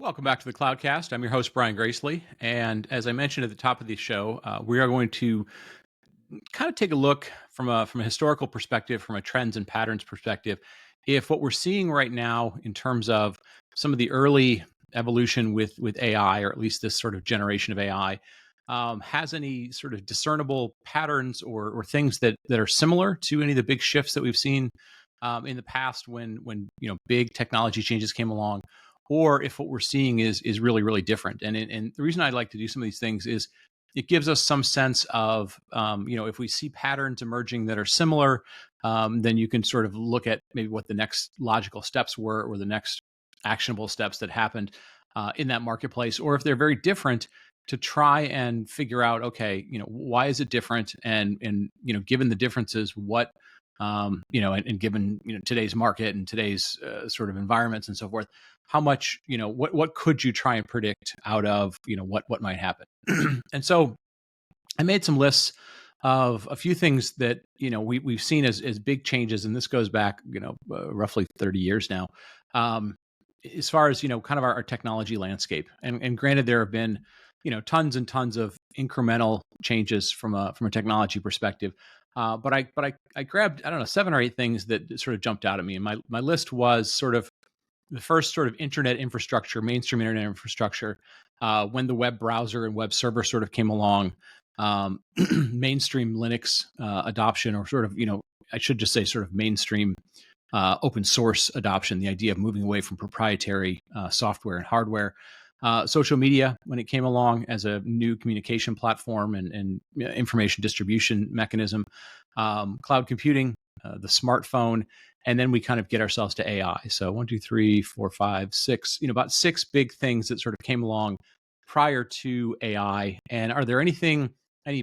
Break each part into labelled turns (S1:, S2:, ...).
S1: Welcome back to the Cloudcast. I'm your host, Brian Gracely. And as I mentioned at the top of the show, we are going to kind of take a look from a historical perspective, from a trends and patterns perspective, if what we're seeing right now in terms of some of the early evolution with AI, or at least this sort of generation of AI, has any sort of discernible patterns or things that are similar to any of the big shifts that we've seen in the past when big technology changes came along, or if what we're seeing is really different. And the reason I'd like to do some of these things is it gives us some sense of if we see patterns emerging that are similar, then you can sort of look at maybe what the next logical steps were or the next actionable steps that happened in that marketplace, or if they're very different, to try and figure out, okay, why is it different, and given the differences, what and given today's market and today's sort of environments and so forth, how much what could you try and predict out of what might happen. And so I made some lists of a few things that we've seen as big changes, and this goes back roughly 30 years now, as far as kind of our technology landscape. And granted, there have been tons and tons of incremental changes from a technology perspective. But I grabbed, I don't know, 7 or 8 things that sort of jumped out at me. And my list was sort of the first sort of internet infrastructure, mainstream internet infrastructure, when the web browser and web server sort of came along, mainstream Linux adoption, or sort of, I should just say sort of mainstream open source adoption, the idea of moving away from proprietary software and hardware. Social media, when it came along as a new communication platform and information distribution mechanism, cloud computing, the smartphone, and then we kind of get ourselves to AI. So 1, 2, 3, 4, 5, 6, about 6 big things that sort of came along prior to AI. And are there any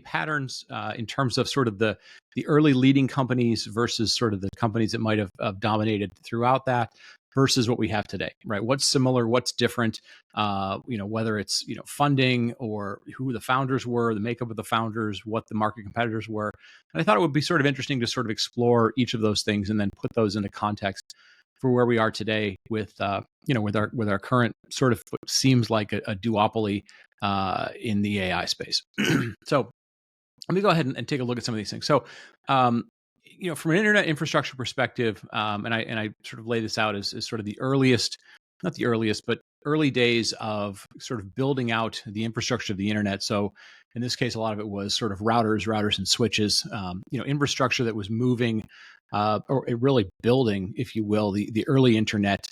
S1: patterns in terms of sort of the early leading companies versus sort of the companies that might have dominated throughout that, versus what we have today, right? What's similar, what's different, whether it's, funding, or who the founders were, the makeup of the founders, what the market competitors were. And I thought it would be sort of interesting to sort of explore each of those things and then put those into context for where we are today with our current sort of what seems like a duopoly in the AI space. So let me go ahead and take a look at some of these things. So, from an internet infrastructure perspective, and I sort of lay this out as sort of the earliest, not the earliest, but early days of sort of building out the infrastructure of the internet. So in this case, a lot of it was sort of routers and switches, infrastructure that was moving, or really building, if you will, the early internet,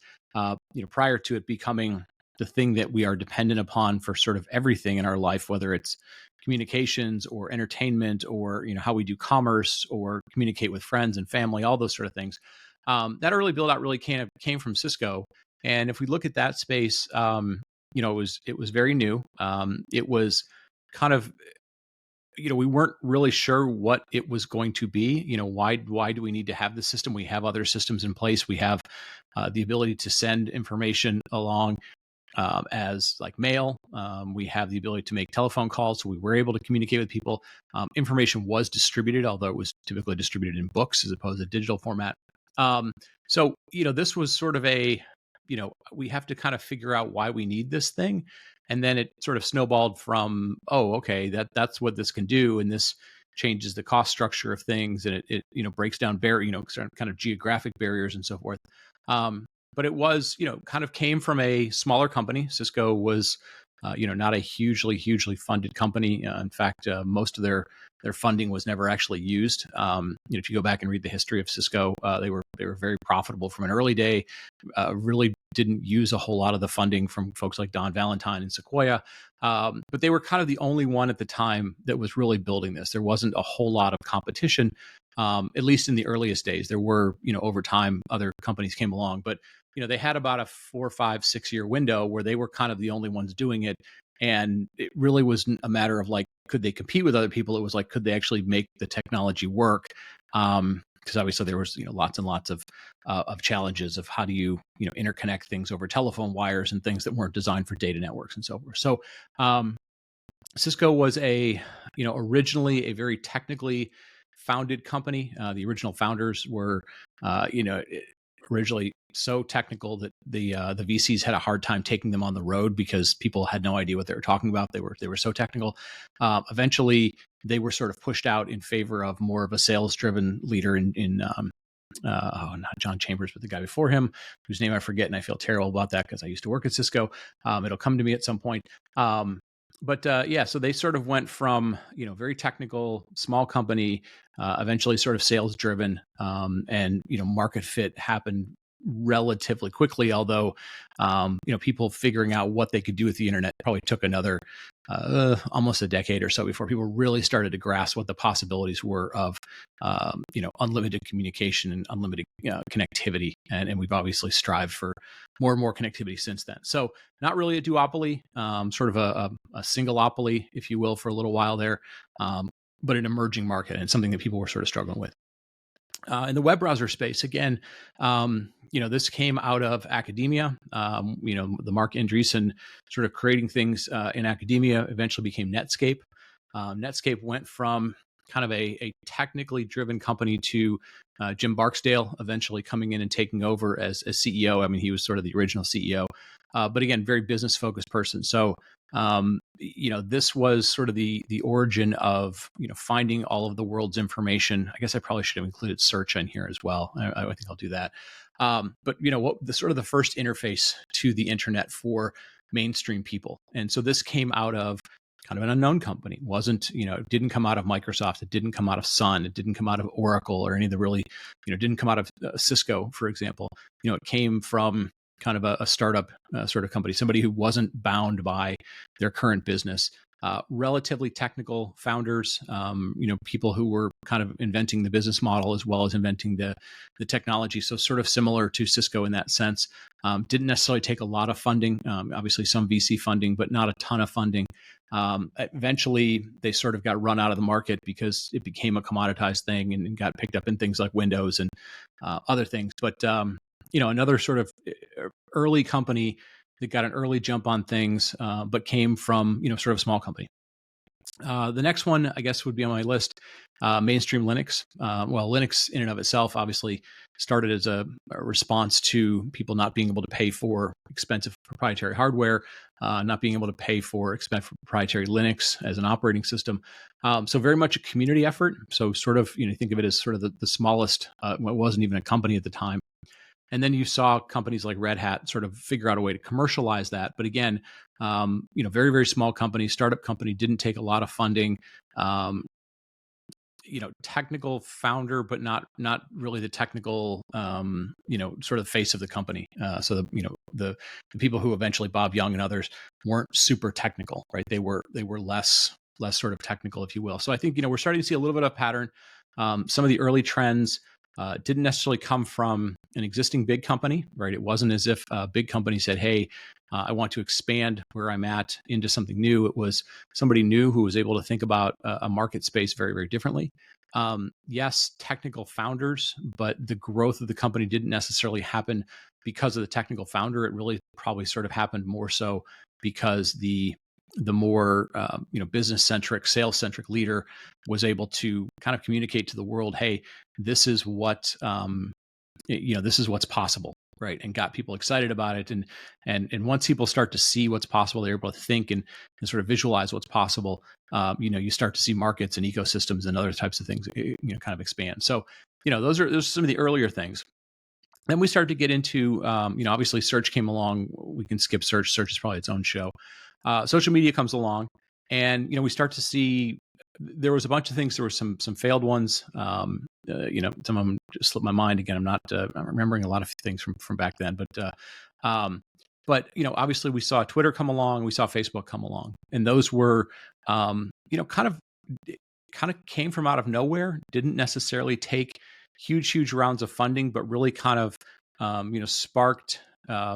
S1: prior to it becoming the thing that we are dependent upon for sort of everything in our life, whether it's communications or entertainment, or how we do commerce or communicate with friends and family, all those sort of things. That early build out really came from Cisco. And if we look at that space, it was very new. It was kind of, we weren't really sure what it was going to be. Why do we need to have this system? We have other systems in place. We have the ability to send information along as like mail. We have the ability to make telephone calls, so we were able to communicate with people. Information was distributed, although it was typically distributed in books as opposed to digital format. So this was sort of we have to kind of figure out why we need this thing, and then it sort of snowballed from, oh, okay, that's what this can do, and this changes the cost structure of things, and it breaks down kind of geographic barriers and so forth. But it was, kind of came from a smaller company. Cisco was, not a hugely funded company. In fact, most of their funding was never actually used. If you go back and read the history of Cisco, they were very profitable from an early day. Really didn't use a whole lot of the funding from folks like Don Valentine and Sequoia. But they were kind of the only one at the time that was really building this. There wasn't a whole lot of competition, at least in the earliest days. There were, over time, other companies came along, but they had about a 4, 5, 6 year window where they were kind of the only ones doing it. And it really wasn't a matter of like, could they compete with other people? It was like, could they actually make the technology work? Because obviously there was, lots and lots of challenges of how do you, interconnect things over telephone wires and things that weren't designed for data networks and so forth. So Cisco was originally a very technically founded company. The original founders were, originally so technical that the VCs had a hard time taking them on the road because people had no idea what they were talking about. They were so technical. Eventually, they were sort of pushed out in favor of more of a sales-driven leader in not John Chambers, but the guy before him, whose name I forget, and I feel terrible about that because I used to work at Cisco. It'll come to me at some point. So they sort of went from very technical, small company, eventually sort of sales driven, and market fit happened relatively quickly. Although people figuring out what they could do with the internet probably took another almost a decade or so before people really started to grasp what the possibilities were of unlimited communication and unlimited connectivity. And we've obviously strived for more and more connectivity since then. So not really a duopoly, sort of a singleopoly, if you will, for a little while there, but an emerging market and something that people were sort of struggling with. In the web browser space, again, this came out of academia. The Mark Andreessen sort of creating things in academia eventually became Netscape. Netscape went from kind of a technically driven company to Jim Barksdale eventually coming in and taking over as CEO. I mean, he was sort of the original CEO, but again, very business focused person. So this was sort of the origin of finding all of the world's information. I guess I probably should have included search in here as well. I think I'll do that. But what the sort of the first interface to the internet for mainstream people, and so this came out of kind of an unknown company. It didn't come out of Microsoft. It didn't come out of Sun. It didn't come out of Oracle or any of the really, didn't come out of Cisco, for example. It came from kind of a startup sort of company, somebody who wasn't bound by their current business. Relatively technical founders, people who were kind of inventing the business model as well as inventing the technology. So sort of similar to Cisco in that sense. Didn't necessarily take a lot of funding, obviously some VC funding, but not a ton of funding. Eventually, they sort of got run out of the market because it became a commoditized thing and got picked up in things like Windows and other things. But another sort of early company that got an early jump on things, but came from sort of a small company. The next one, I guess, would be on my list, mainstream Linux. Linux in and of itself obviously started as a response to people not being able to pay for expensive proprietary hardware, not being able to pay for expensive proprietary Linux as an operating system. So very much a community effort. So sort of, think of it as sort of the smallest, it wasn't even a company at the time. And then you saw companies like Red Hat sort of figure out a way to commercialize that. But again, very, very small company, startup company, didn't take a lot of funding, technical founder, but not really the technical, sort of face of the company. So the people who eventually, Bob Young and others, weren't super technical, right? They were less sort of technical, if you will. So I think, we're starting to see a little bit of pattern. Some of the early trends didn't necessarily come from an existing big company, right? It wasn't as if a big company said, hey, I want to expand where I'm at into something new. It was somebody new who was able to think about a market space very, very differently. Yes, technical founders, but the growth of the company didn't necessarily happen because of the technical founder. It really probably sort of happened more so because the more business-centric, sales-centric leader was able to kind of communicate to the world, hey, this is what this is what's possible, right? And got people excited about it. And once people start to see what's possible, they're able to think and sort of visualize what's possible. You start to see markets and ecosystems and other types of things, kind of expand. So, those are some of the earlier things. Then we started to get into, obviously search came along. We can skip search. Search is probably its own show. Social media comes along, and we start to see there was a bunch of things. There were some failed ones. Some of them just slipped my mind. Again, I'm not remembering a lot of things from back then. But obviously we saw Twitter come along. We saw Facebook come along, and those were kind of came from out of nowhere. Didn't necessarily take huge rounds of funding, but really kind of sparked.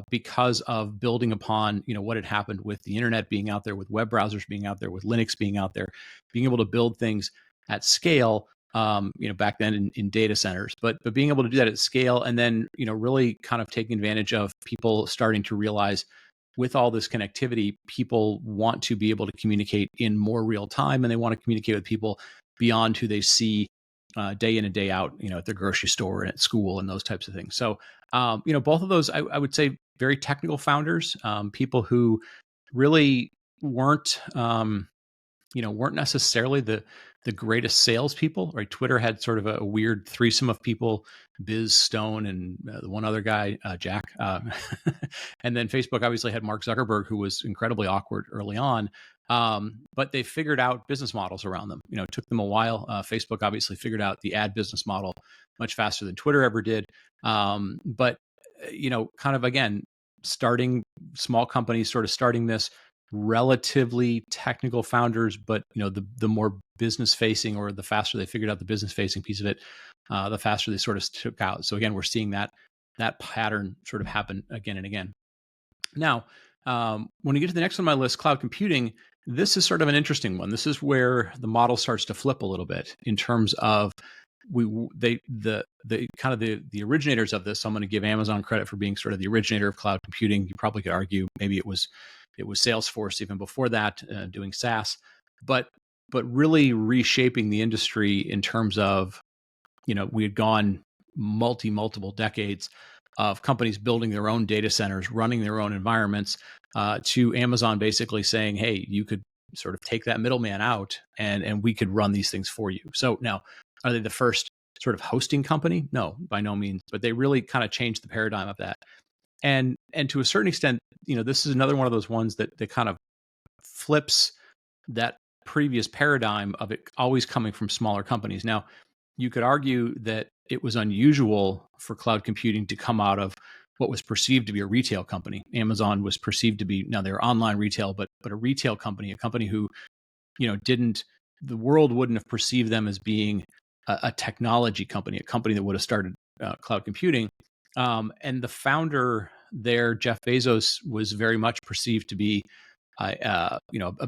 S1: Because of building upon, what had happened with the internet being out there, with web browsers being out there, with Linux being out there, being able to build things at scale, back then in data centers, but being able to do that at scale, and then, really kind of taking advantage of people starting to realize with all this connectivity, people want to be able to communicate in more real time, and they want to communicate with people beyond who they see day in and day out, at the grocery store and at school and those types of things. So, both of those, I would say, very technical founders, people who really weren't, weren't necessarily the greatest salespeople, right? Twitter had sort of a weird threesome of people: Biz, Stone, and the one other guy, Jack. And then Facebook obviously had Mark Zuckerberg, who was incredibly awkward early on. But they figured out business models around them. It took them a while. Facebook obviously figured out the ad business model much faster than Twitter ever did. But kind of again, starting small companies, sort of starting this, relatively technical founders, but the more business facing, or the faster they figured out the business facing piece of it, the faster they sort of took out. So again, we're seeing that pattern sort of happen again and again. Now, when you get to the next on my list, cloud computing, this is sort of an interesting one. This is where the model starts to flip a little bit in terms of the kind of the originators of this. So I'm going to give Amazon credit for being sort of the originator of cloud computing. You probably could argue maybe it was Salesforce even before that, doing SaaS, but really reshaping the industry in terms of, we had gone multiple decades of companies building their own data centers, running their own environments, to Amazon basically saying, hey, you could sort of take that middleman out and we could run these things for you. So now, are they the first sort of hosting company? No, by no means, but they really kind of changed the paradigm of that. And to a certain extent, this is another one of those ones that kind of flips that previous paradigm of it always coming from smaller companies. Now, you could argue that it was unusual for cloud computing to come out of what was perceived to be a retail company. Amazon was perceived to be, now they're online retail, but a retail company, a company who, the world wouldn't have perceived them as being a technology company, a company that would have started cloud computing. And the founder there, Jeff Bezos, was very much perceived to be, a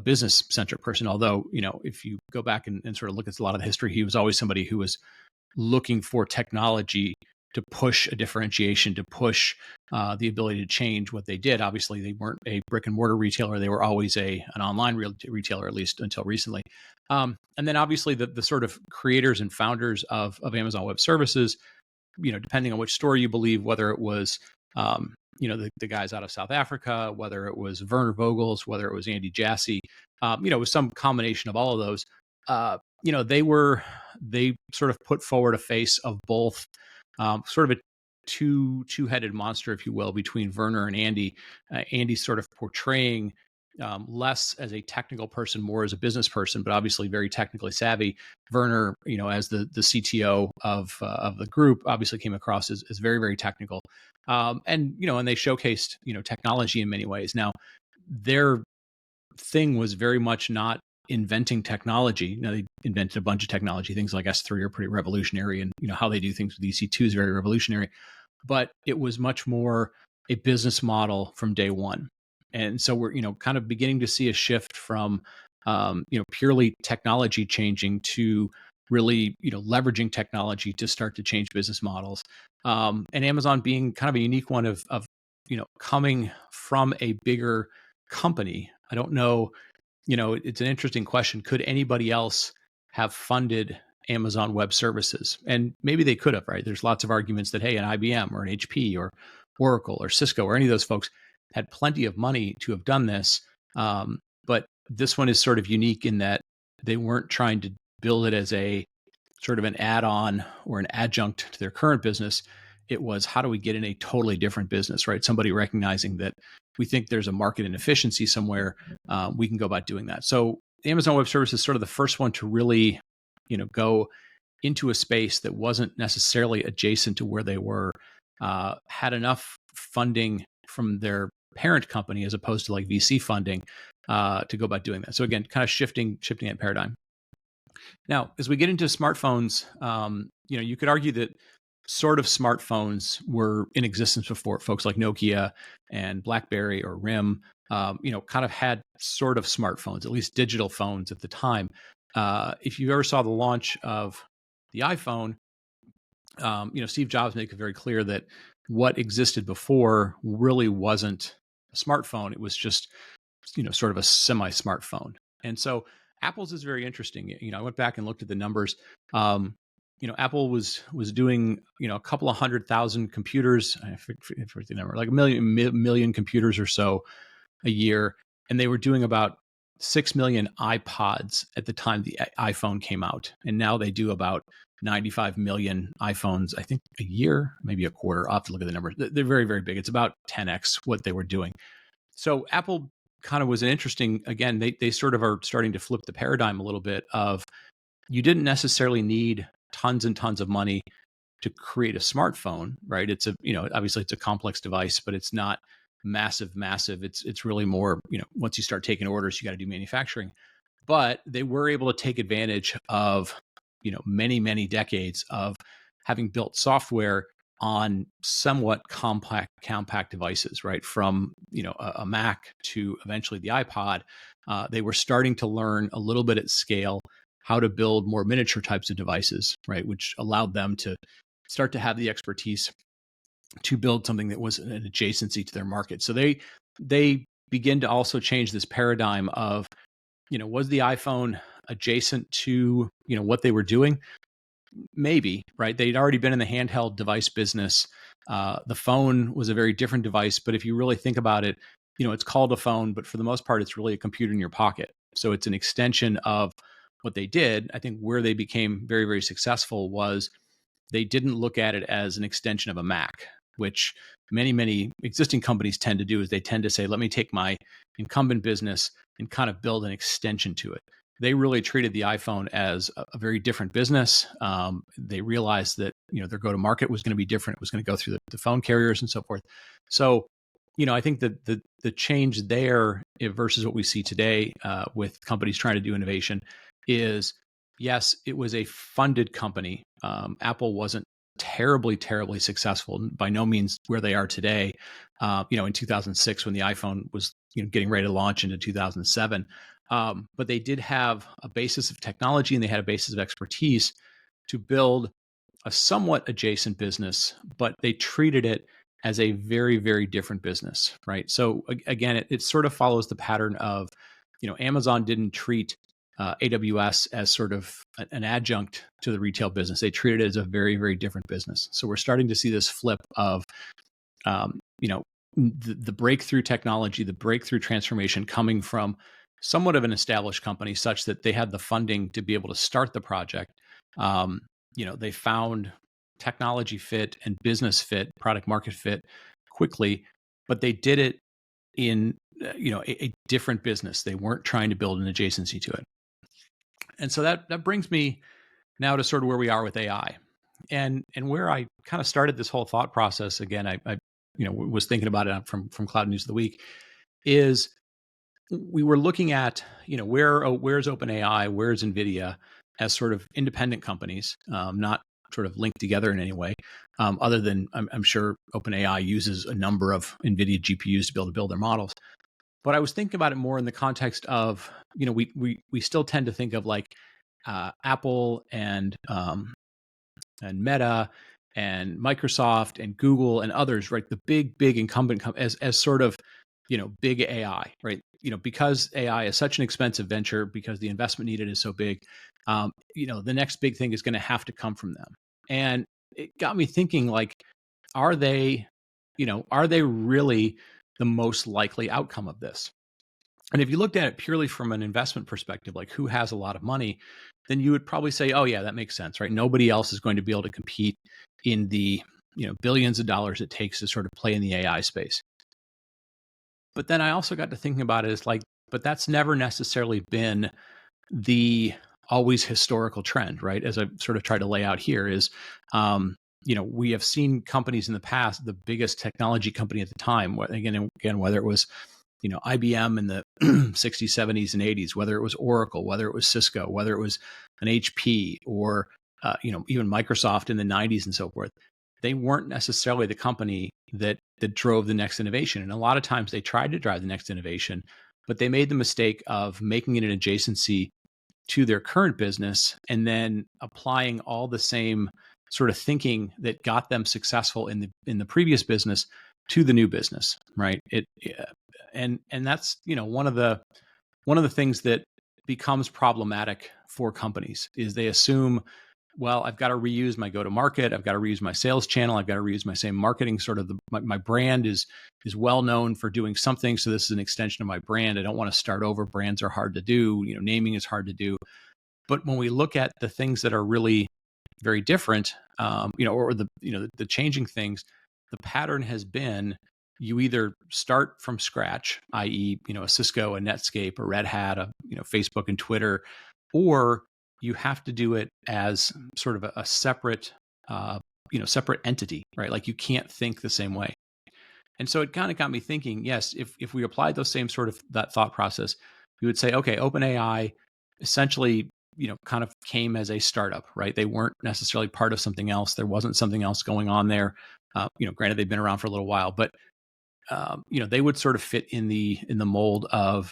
S1: business-centric person. Although, if you go back and sort of look at a lot of the history, he was always somebody who was looking for technology to push a differentiation, to push the ability to change what they did. Obviously, they weren't a brick and mortar retailer; they were always an online retailer, at least until recently. And then, obviously, the sort of creators and founders of Amazon Web Services, depending on which story you believe, whether it was the guys out of South Africa, whether it was Werner Vogels, whether it was Andy Jassy, it was some combination of all of those. They sort of put forward a face of both, sort of a two-headed monster, if you will, between Werner and Andy. Andy sort of portraying less as a technical person, more as a business person, but obviously very technically savvy. Werner, as the CTO of the group, obviously came across as very, very technical. And they showcased, technology in many ways. Now, their thing was very much not inventing technology. Now, they invented a bunch of technology. Things like S3 are pretty revolutionary, and how they do things with EC2 is very revolutionary. But it was much more a business model from day one. And so we're, kind of beginning to see a shift from, purely technology changing to really, leveraging technology to start to change business models. And Amazon being kind of a unique one of coming from a bigger company. I don't know, it's an interesting question. Could anybody else have funded Amazon Web Services? And maybe they could have, right? There's lots of arguments that, hey, an IBM or an HP or Oracle or Cisco or any of those folks had plenty of money to have done this. But this one is sort of unique in that they weren't trying to build it as a sort of an add-on or an adjunct to their current business. It was, how do we get in a totally different business, right? Somebody recognizing that we think there's a market inefficiency somewhere, we can go about doing that. So Amazon Web Services is sort of the first one to really, go into a space that wasn't necessarily adjacent to where they were, had enough funding from their parent company as opposed to like VC funding to go about doing that. So again, kind of shifting that paradigm. Now, as we get into smartphones, you could argue that sort of smartphones were in existence before. Folks like Nokia and BlackBerry or RIM, kind of had sort of smartphones, at least digital phones at the time. If you ever saw the launch of the iPhone, Steve Jobs made it very clear that what existed before really wasn't a smartphone. It was just, sort of a semi-smartphone. And so Apple's is very interesting. I went back and looked at the numbers. Apple was doing, a couple of 100,000 computers. I forget the number, like a million computers or so a year, and they were doing about 6 million iPods at the time the iPhone came out, and now they do about 95 million iPhones, I think, a year, maybe a quarter. I'll have to look at the numbers. They're very, very big. It's about 10x what they were doing. So Apple kind of was an interesting, again, they sort of are starting to flip the paradigm a little bit of, you didn't necessarily need tons and tons of money to create a smartphone, right? It's obviously it's a complex device, but it's not massive. It's really more, once you start taking orders, you got to do manufacturing. But they were able to take advantage of, many, many decades of having built software on somewhat compact devices, right? From, a Mac to eventually the iPod. They were starting to learn a little bit at scale how to build more miniature types of devices, right? Which allowed them to start to have the expertise to build something that was an adjacency to their market. So they begin to also change this paradigm of, was the iPhone adjacent to, what they were doing? Maybe, right? They'd already been in the handheld device business. The phone was a very different device, but if you really think about it, it's called a phone, but for the most part, it's really a computer in your pocket. So it's an extension of what they did. I think where they became very, very successful was they didn't look at it as an extension of a Mac, which many, many existing companies tend to do. Is they tend to say, let me take my incumbent business and kind of build an extension to it. They really treated the iPhone as a very different business. They realized that, their go-to-market was going to be different. It was going to go through the phone carriers and so forth. So, I think that the change there versus what we see today with companies trying to do innovation is, yes, it was a funded company. Apple wasn't terribly successful, by no means where they are today. In 2006, when the iPhone was getting ready to launch into 2007, but they did have a basis of technology and they had a basis of expertise to build a somewhat adjacent business, but they treated it as a very, very different business, right? So again, it sort of follows the pattern of, Amazon didn't treat AWS as sort of an adjunct to the retail business. They treated it as a very, very different business. So we're starting to see this flip of, the breakthrough technology, the breakthrough transformation coming from somewhat of an established company such that they had the funding to be able to start the project. They found technology fit and business fit, product market fit quickly, but they did it in, a different business. They weren't trying to build an adjacency to it. And so that brings me now to sort of where we are with AI, and where I kind of started this whole thought process. Again, I was thinking about it from Cloud News of the Week. Is we were looking at where's OpenAI, where's NVIDIA as sort of independent companies, not sort of linked together in any way, other than I'm sure OpenAI uses a number of NVIDIA GPUs to be able to build their models. But I was thinking about it more in the context of, we still tend to think of like Apple and Meta and Microsoft and Google and others, right? The big incumbent as sort of, big AI, right? Because AI is such an expensive venture, because the investment needed is so big, the next big thing is going to have to come from them. And it got me thinking, like, are they really the most likely outcome of this? And if you looked at it purely from an investment perspective, like who has a lot of money, then you would probably say, oh yeah, that makes sense, right? Nobody else is going to be able to compete in the, billions of dollars it takes to sort of play in the AI space. But then I also got to thinking about it as like, but that's never necessarily been the always historical trend, right? As I sort of try to lay out here is, we have seen companies in the past, the biggest technology company at the time, again, whether it was, IBM in the 60s, 70s, and 80s, whether it was Oracle, whether it was Cisco, whether it was an HP, or, even Microsoft in the 90s and so forth, they weren't necessarily the company that drove the next innovation. And a lot of times they tried to drive the next innovation, but they made the mistake of making it an adjacency to their current business and then applying all the same sort of thinking that got them successful in the previous business to the new business, right? And that's, one of the things that becomes problematic for companies is they assume well, I've got to reuse my go-to-market. I've got to reuse my sales channel. I've got to reuse my same marketing. Sort of my brand is well known for doing something. So this is an extension of my brand. I don't want to start over. Brands are hard to do. Naming is hard to do. But when we look at the things that are really very different, or the changing things, the pattern has been you either start from scratch, i.e., a Cisco, a Netscape, a Red Hat, Facebook and Twitter, or you have to do it as sort of a separate, separate entity, right? Like you can't think the same way. And so it kind of got me thinking, yes, if we applied those same sort of that thought process, we would say, okay, OpenAI essentially, kind of came as a startup, right? They weren't necessarily part of something else. There wasn't something else going on there. Granted, they've been around for a little while, but they would sort of fit in the mold of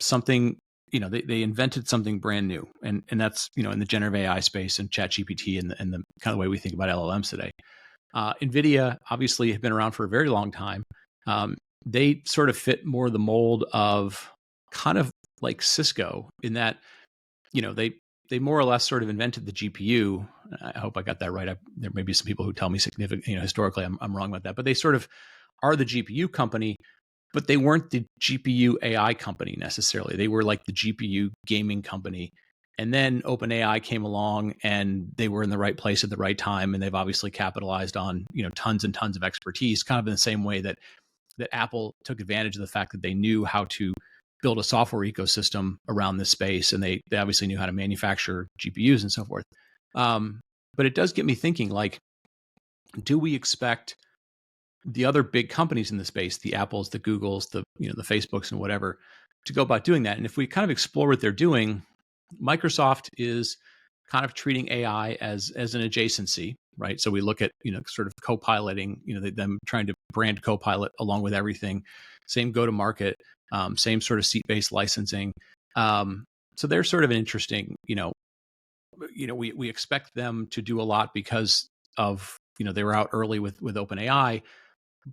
S1: something. They invented something brand new, and that's in the generative AI space and ChatGPT and the kind of way we think about LLMs today. NVIDIA obviously have been around for a very long time. They sort of fit more the mold of kind of like Cisco in that, they more or less sort of invented the GPU. I hope I got that right. There may be some people who tell me historically I'm wrong about that, but they sort of are the GPU company, but they weren't the GPU AI company necessarily. They were like the GPU gaming company. And then OpenAI came along and they were in the right place at the right time. And they've obviously capitalized on, tons and tons of expertise, kind of in the same way that Apple took advantage of the fact that they knew how to build a software ecosystem around this space. And they obviously knew how to manufacture GPUs and so forth. But it does get me thinking, like, do we expect the other big companies in the space, the Apples, the Googles, the Facebooks and whatever, to go about doing that? And if we kind of explore what they're doing, Microsoft is kind of treating AI as an adjacency, right? So we look at, sort of co-piloting, them trying to brand Copilot along with everything, same go-to-market, same sort of seat-based licensing. So they're sort of an interesting, we expect them to do a lot because of, they were out early with OpenAI,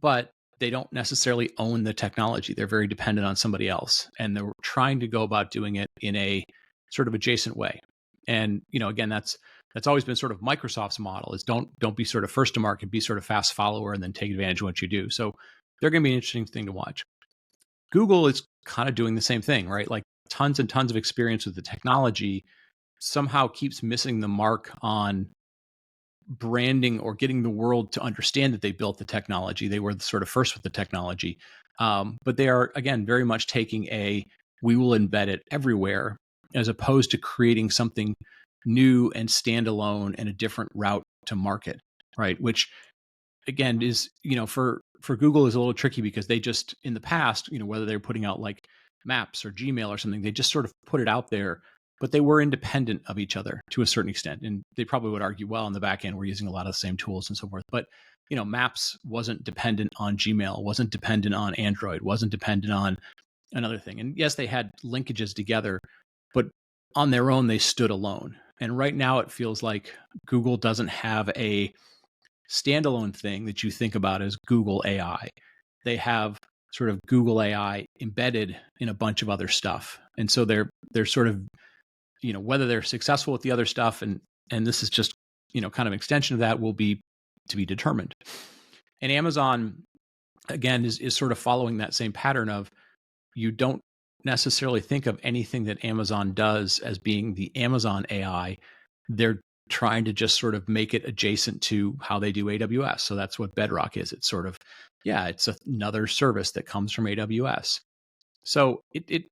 S1: but they don't necessarily own the technology. They're very dependent on somebody else, and they're trying to go about doing it in a sort of adjacent way. And again, that's always been sort of Microsoft's model: is don't be sort of first to market, be sort of fast follower, and then take advantage of what you do. So they're going to be an interesting thing to watch. Google is kind of doing the same thing, right? Like tons and tons of experience with the technology, somehow keeps missing the mark on branding or getting the world to understand that they built the technology. They were sort of first with the technology. But they are, again, very much taking we will embed it everywhere, as opposed to creating something new and standalone and a different route to market, right? Which, again, is, for Google is a little tricky because they just, in the past, whether they're putting out like Maps or Gmail or something, they just sort of put it out there, but they were independent of each other to a certain extent. And they probably would argue, well, on the back end, we're using a lot of the same tools and so forth. But, Maps wasn't dependent on Gmail, wasn't dependent on Android, wasn't dependent on another thing. And yes, they had linkages together, but on their own, they stood alone. And right now it feels like Google doesn't have a standalone thing that you think about as Google AI. They have sort of Google AI embedded in a bunch of other stuff. And so they're sort of, whether they're successful with the other stuff, and this is just, kind of an extension of that, will be to be determined. And Amazon, again, is sort of following that same pattern of, you don't necessarily think of anything that Amazon does as being the Amazon AI. They're trying to just sort of make it adjacent to how they do AWS. So that's what Bedrock is. It's sort of, it's another service that comes from AWS. So it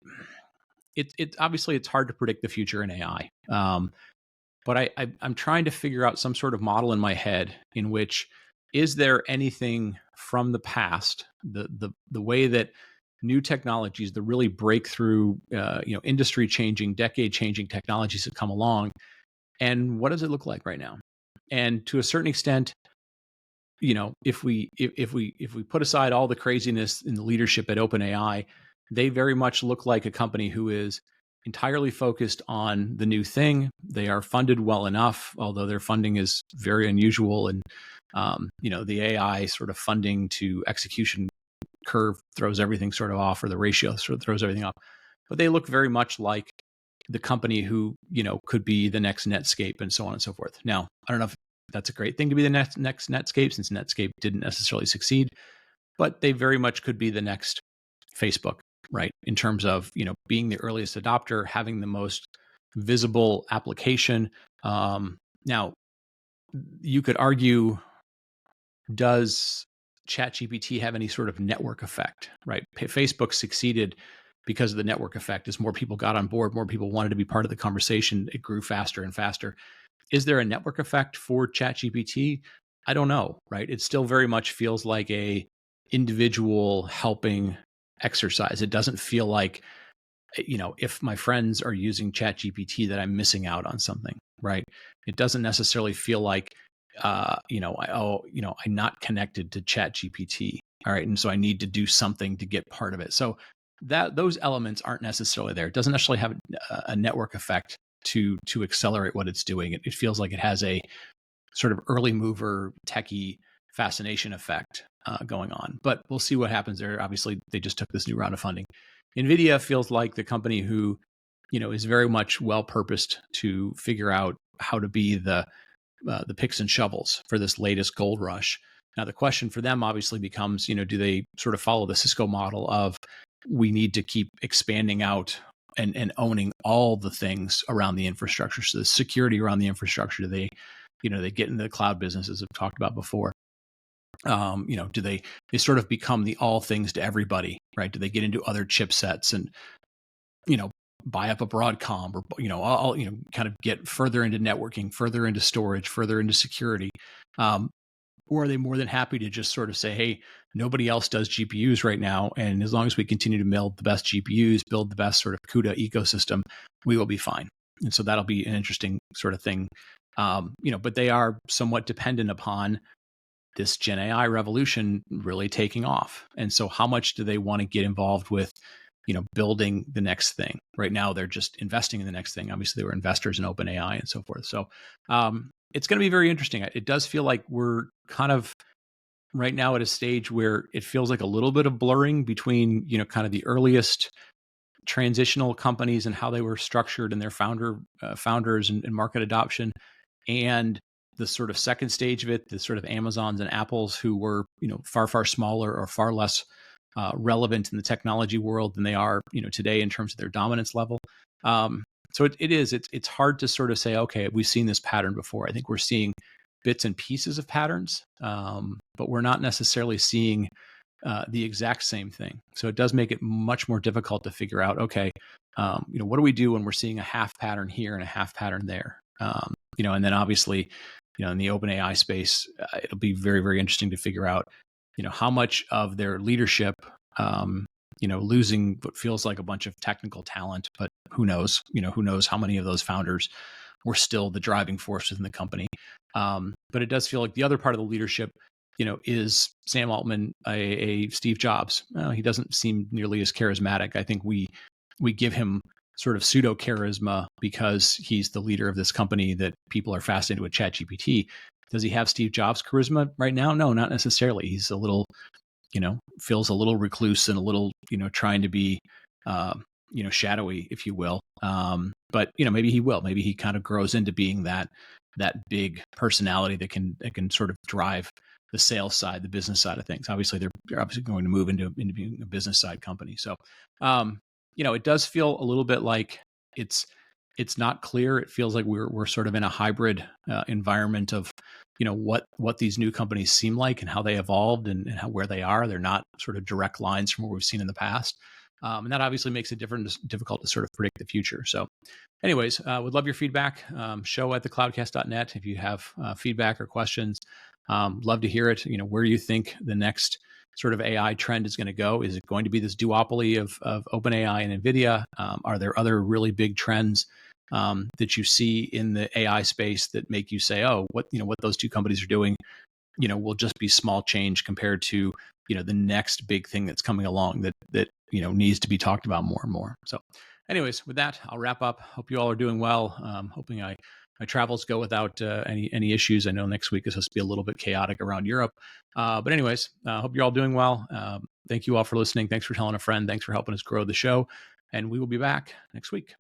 S1: obviously it's hard to predict the future in AI. But I'm trying to figure out some sort of model in my head in which, is there anything from the past, the way that new technologies, the really breakthrough, industry changing, decade changing technologies that come along, and what does it look like right now? And to a certain extent, if we put aside all the craziness in the leadership at OpenAI, they very much look like a company who is entirely focused on the new thing. They are funded well enough, although their funding is very unusual, and the AI sort of funding to execution curve throws everything sort of off, or the ratio sort of throws everything off. But they look very much like the company who, could be the next Netscape and so on and so forth. Now, I don't know if that's a great thing to be the next Netscape, since Netscape didn't necessarily succeed, but they very much could be the next Facebook, right? In terms of, being the earliest adopter, having the most visible application. Now, you could argue, does ChatGPT have any sort of network effect, right? Facebook succeeded because of the network effect. As more people got on board, more people wanted to be part of the conversation, it grew faster and faster. Is there a network effect for ChatGPT? I don't know, right? It still very much feels like a individual helping exercise. It doesn't feel like, if my friends are using ChatGPT, that I'm missing out on something, right? It doesn't necessarily feel like, I'm not connected to ChatGPT. All right. And so I need to do something to get part of it. So those elements aren't necessarily there. It doesn't necessarily have a network effect to accelerate what it's doing. It feels like it has a sort of early mover techie fascination effect going on, but we'll see what happens there. Obviously, they just took this new round of funding. NVIDIA feels like the company who, is very much well-purposed to figure out how to be the picks and shovels for this latest gold rush. Now, the question for them obviously becomes, do they sort of follow the Cisco model of, we need to keep expanding out and owning all the things around the infrastructure? So the security around the infrastructure, do they get into the cloud business, as I've talked about before? Do they sort of become the all things to everybody, right? Do they get into other chipsets and, buy up a Broadcom, or, all, kind of get further into networking, further into storage, further into security? Or are they more than happy to just sort of say, hey, nobody else does GPUs right now, and as long as we continue to build the best GPUs, build the best sort of CUDA ecosystem, we will be fine. And so that'll be an interesting sort of thing. But they are somewhat dependent upon this Gen AI revolution really taking off. And so how much do they want to get involved with, building the next thing? Right now, they're just investing in the next thing. Obviously, they were investors in OpenAI and so forth. So it's going to be very interesting. It does feel like we're kind of right now at a stage where it feels like a little bit of blurring between, kind of the earliest transitional companies and how they were structured and their founders and market adoption, and the sort of second stage of it, the sort of Amazons and Apples, who were, far, far smaller or far less relevant in the technology world than they are, today in terms of their dominance level. So it's hard to sort of say, okay, we've seen this pattern before. I think we're seeing bits and pieces of patterns, but we're not necessarily seeing the exact same thing. So it does make it much more difficult to figure out, okay, what do we do when we're seeing a half pattern here and a half pattern there? And then obviously, in the OpenAI space, it'll be very, very interesting to figure out, how much of their leadership, losing what feels like a bunch of technical talent, but who knows, who knows how many of those founders were still the driving force within the company. But it does feel like the other part of the leadership, is Sam Altman, a Steve Jobs. He doesn't seem nearly as charismatic. I think we give him sort of pseudo charisma because he's the leader of this company that people are fascinated with, ChatGPT. Does he have Steve Jobs charisma right now? No, not necessarily. He's a little, feels a little recluse and a little, trying to be, shadowy, if you will. But maybe he will. Maybe he kind of grows into being that big personality that can sort of drive the sales side, the business side of things. Obviously, they're obviously going to move into being a business side company. So, it does feel a little bit like it's not clear. It feels like we're sort of in a hybrid environment of, what these new companies seem like and how they evolved and where they are. They're not sort of direct lines from what we've seen in the past. And that obviously makes it difficult to sort of predict the future. So anyways, would love your feedback. Show at thecloudcast.net if you have feedback or questions. Love to hear it. Where you think the next sort of AI trend is going to go. Is it going to be this duopoly of OpenAI and NVIDIA? Are there other really big trends that you see in the AI space that make you say, oh, what those two companies are doing, will just be small change compared to, the next big thing that's coming along that needs to be talked about more and more. So anyways, with that, I'll wrap up. Hope you all are doing well. Hoping my travels go without any issues. I know next week is supposed to be a little bit chaotic around Europe. But anyways, hope you're all doing well. Thank you all for listening. Thanks for telling a friend. Thanks for helping us grow the show. And we will be back next week.